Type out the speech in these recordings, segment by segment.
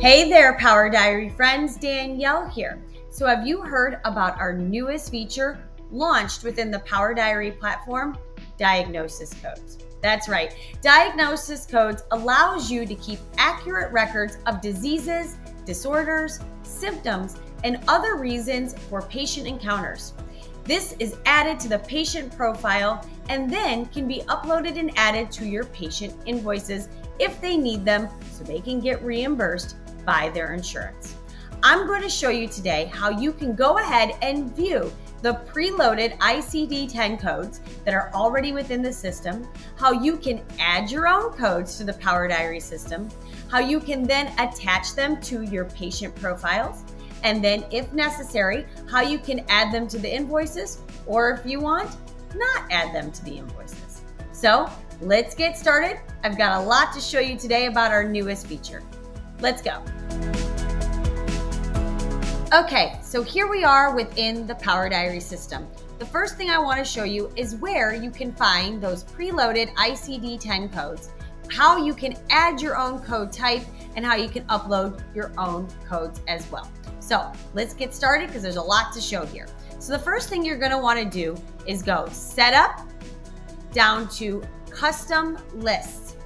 Hey there, Power Diary friends, Danielle here. So have you heard about our newest feature launched within the Power Diary platform, Diagnosis Codes? That's right. Diagnosis Codes allows you to keep accurate records of diseases, disorders, symptoms, and other reasons for patient encounters. This is added to the patient profile and then can be uploaded and added to your patient invoices if they need them so they can get reimbursed by their insurance. I'm going to show you today how you can go ahead and view the preloaded ICD-10 codes that are already within the system, how you can add your own codes to the Power Diary system, how you can then attach them to your patient profiles, and then if necessary, how you can add them to the invoices, or if you want, not add them to the invoices. So let's get started. I've got a lot to show you today about our newest feature. Let's go. Okay, so here we are within the Power Diary system. The first thing I want to show you is where you can find those preloaded ICD-10 codes, how you can add your own code type, and how you can upload your own codes as well. So let's get started because there's a lot to show here. So the first thing you're going to want to do is go Setup, down to Custom Lists.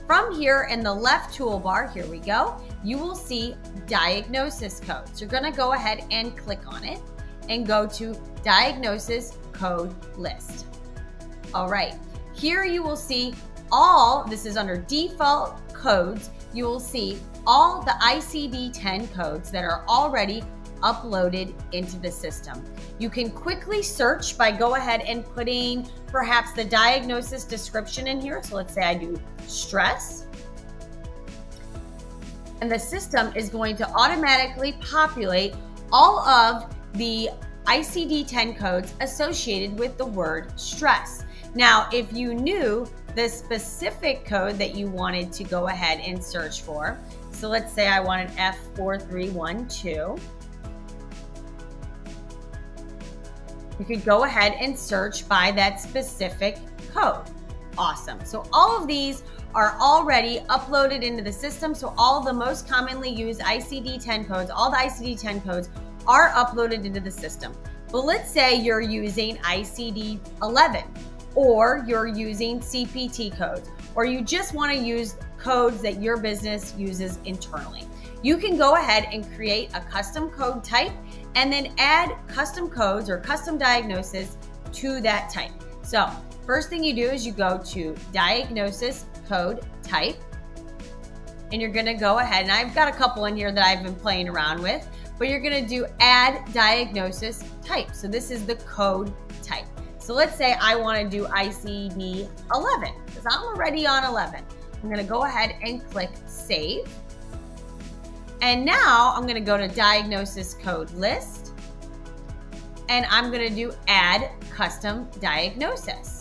From here in the left toolbar, here we go, you will see Diagnosis Codes. You're going to go ahead and click on it and go to Diagnosis Code List. All right, here you will see this is under Default Codes, you will see all the ICD-10 codes that are already uploaded into the system. You can quickly search by go ahead and putting perhaps the diagnosis description in here. So let's say I do stress. And the system is going to automatically populate all of the ICD-10 codes associated with the word stress. Now, if you knew the specific code that you wanted to go ahead and search for, so let's say I wanted F4312, you could go ahead and search by that specific code. Awesome. So all of these are already uploaded into the system. So all the most commonly used ICD-10 codes, all the ICD-10 codes are uploaded into the system. But let's say you're using ICD-11 or you're using CPT codes, or you just want to use codes that your business uses internally. You can go ahead and create a custom code type and then add custom codes or custom diagnosis to that type. So first thing you do is you go to Diagnosis Code Type, and you're going to go ahead, and I've got a couple in here that I've been playing around with, but you're going to do Add Diagnosis Type. So this is the code type. So let's say I want to do ICD-11 because I'm already on 11. I'm going to go ahead and click Save. And now I'm going to go to Diagnosis Code List, and I'm going to do Add Custom Diagnosis.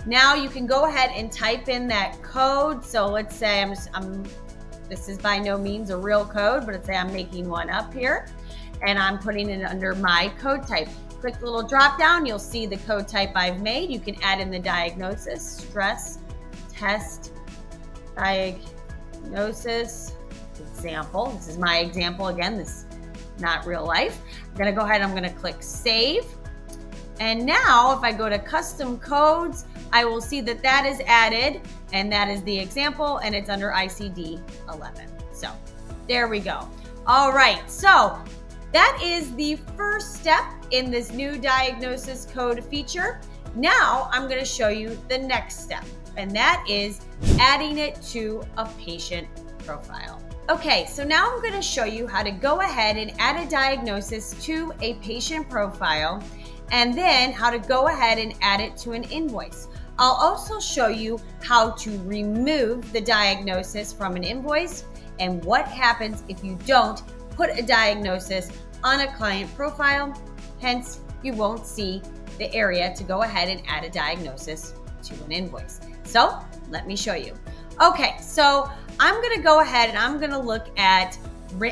Now you can go ahead and type in that code. So let's say this is by no means a real code, but let's say I'm making one up here, and I'm putting it under my code type. Click the little drop down, you'll see the code type I've made. You can add in the diagnosis, stress, test, diagnosis, example. This is my example again, this is not real life. I'm gonna go ahead, I'm gonna click Save. And now if I go to Custom Codes, I will see that that is added, and that is the example, and it's under ICD-11. So there we go. All right, so that is the first step in this new diagnosis code feature. Now I'm going to show you the next step, and that is adding it to a patient profile. Okay, so now I'm going to show you how to go ahead and add a diagnosis to a patient profile, and then how to go ahead and add it to an invoice. I'll also show you how to remove the diagnosis from an invoice and what happens if you don't put a diagnosis on a client profile. Hence, you won't see the area to go ahead and add a diagnosis to an invoice. So let me show you. Okay, so I'm going to go ahead and I'm going to look at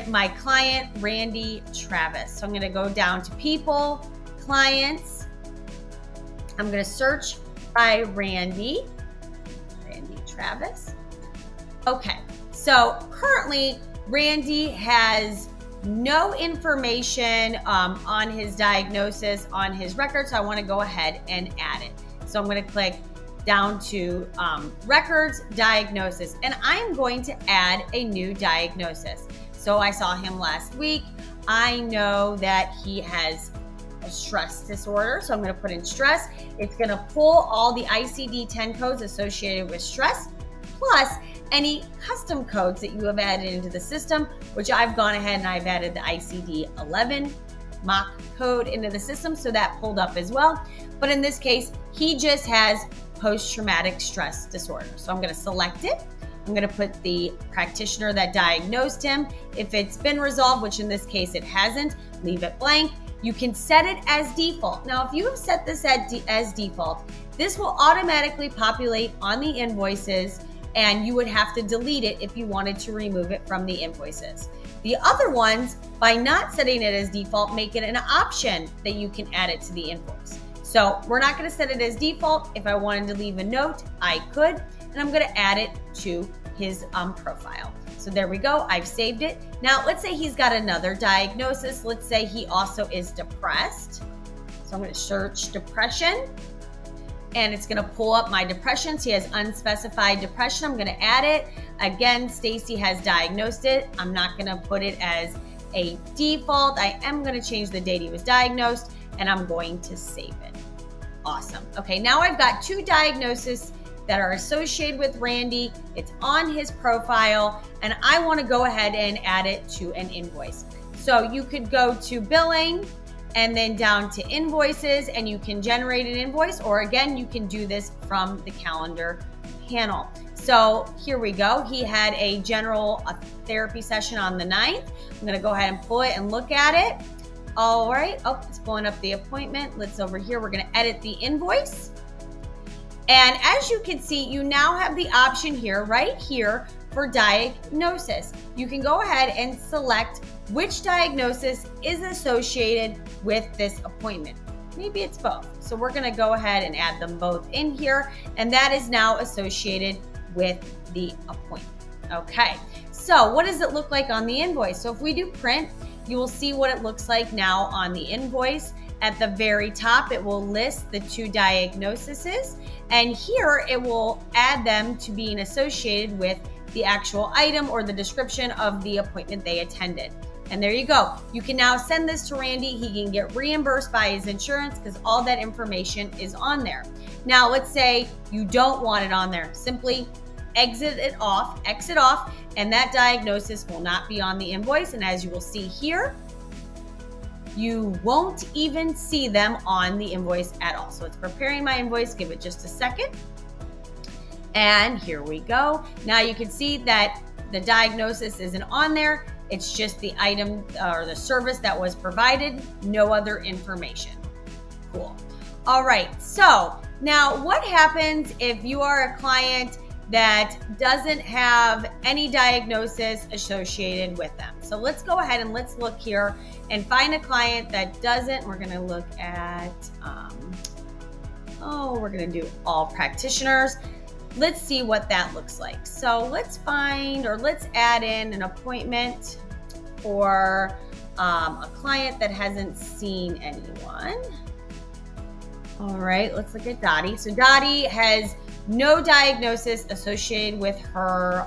my client, Randy Travis. So I'm going to go down to People, Clients. I'm going to search by Randy Travis. Okay, so currently Randy has no information on his diagnosis on his record, so I want to go ahead and add it. So I'm going to click down to records, diagnosis, and I'm going to add a new diagnosis. So I saw him last week. I know that he has a stress disorder, so I'm going to put in stress. It's going to pull all the ICD-10 codes associated with stress, plus any custom codes that you have added into the system, which I've gone ahead and I've added the ICD-11 mock code into the system, so that pulled up as well. But in this case, he just has post-traumatic stress disorder. So I'm going to select it. I'm going to put the practitioner that diagnosed him. If it's been resolved, which in this case it hasn't, leave it blank. You can set it as default. Now, if you have set this as default, this will automatically populate on the invoices, and you would have to delete it if you wanted to remove it from the invoices. The other ones, by not setting it as default, make it an option that you can add it to the invoice. So we're not going to set it as default. If I wanted to leave a note, I could, and I'm going to add it to his profile. So there we go. I've saved it. Now, let's say he's got another diagnosis. Let's say he also is depressed. So I'm going to search depression, and it's going to pull up my depressions. He has unspecified depression. I'm going to add it. Again, Stacy has diagnosed it. I'm not going to put it as a default. I am going to change the date he was diagnosed, and I'm going to save it. Awesome. Okay, now I've got two diagnoses that are associated with Randy. It's on his profile, and I want to go ahead and add it to an invoice. So you could go to billing and then down to invoices, and you can generate an invoice, or again, you can do this from the calendar panel. So here we go. He had a general therapy session on the 9th. I'm going to go ahead and pull it and look at it. All right. Oh, it's pulling up the appointment. Let's over here. We're going to edit the invoice. And as you can see, you now have the option here, right here, for diagnosis. You can go ahead and select which diagnosis is associated with this appointment. Maybe it's both. So we're going to go ahead and add them both in here. And that is now associated with the appointment. Okay. So what does it look like on the invoice? So if we do print, you will see what it looks like now on the invoice. At the very top, it will list the two diagnoses, and here it will add them to being associated with the actual item or the description of the appointment they attended. And there you go. You can now send this to Randy. He can get reimbursed by his insurance because all that information is on there. Now, let's say you don't want it on there. Simply exit off, and that diagnosis will not be on the invoice. And as you will see here, you won't even see them on the invoice at all. So it's preparing my invoice. Give it just a second. And here we go. Now you can see that the diagnosis isn't on there. It's just the item or the service that was provided, no other information. Cool. All right. So now what happens if you are a client that doesn't have any diagnosis associated with them? So let's go ahead and let's look here and find a client that doesn't. We're going to look at, we're going to do all practitioners. Let's see what that looks like. So let's add in an appointment for a client that hasn't seen anyone. All right, let's look at Dottie. So Dottie has no diagnosis associated with her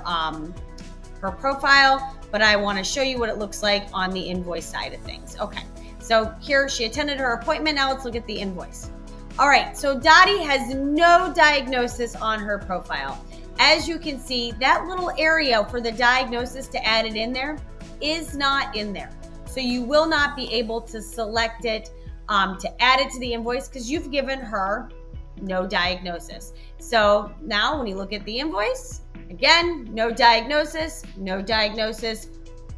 profile, but I want to show you what it looks like on the invoice side of things. Okay, so here she attended her appointment. Now let's look at the invoice. All right, so Dottie has no diagnosis on her profile. As you can see, that little area for the diagnosis to add it in there is not in there. So you will not be able to select it to add it to the invoice because you've given her no diagnosis. So now when you look at the invoice, again, no diagnosis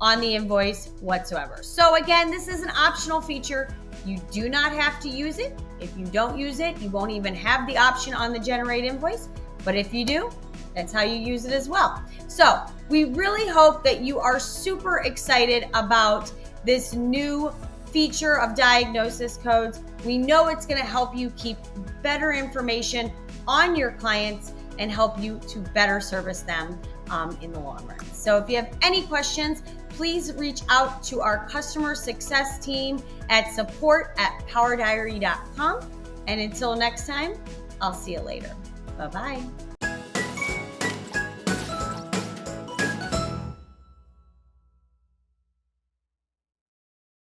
on the invoice whatsoever. So again, this is an optional feature. You do not have to use it. If you don't use it, you won't even have the option on the generate invoice. But if you do, that's how you use it as well. So we really hope that you are super excited about this new feature of diagnosis codes. We know it's going to help you keep better information on your clients and help you to better service them in the long run. So if you have any questions, please reach out to our customer success team at support@powerdiary.com. And until next time, I'll see you later. Bye-bye.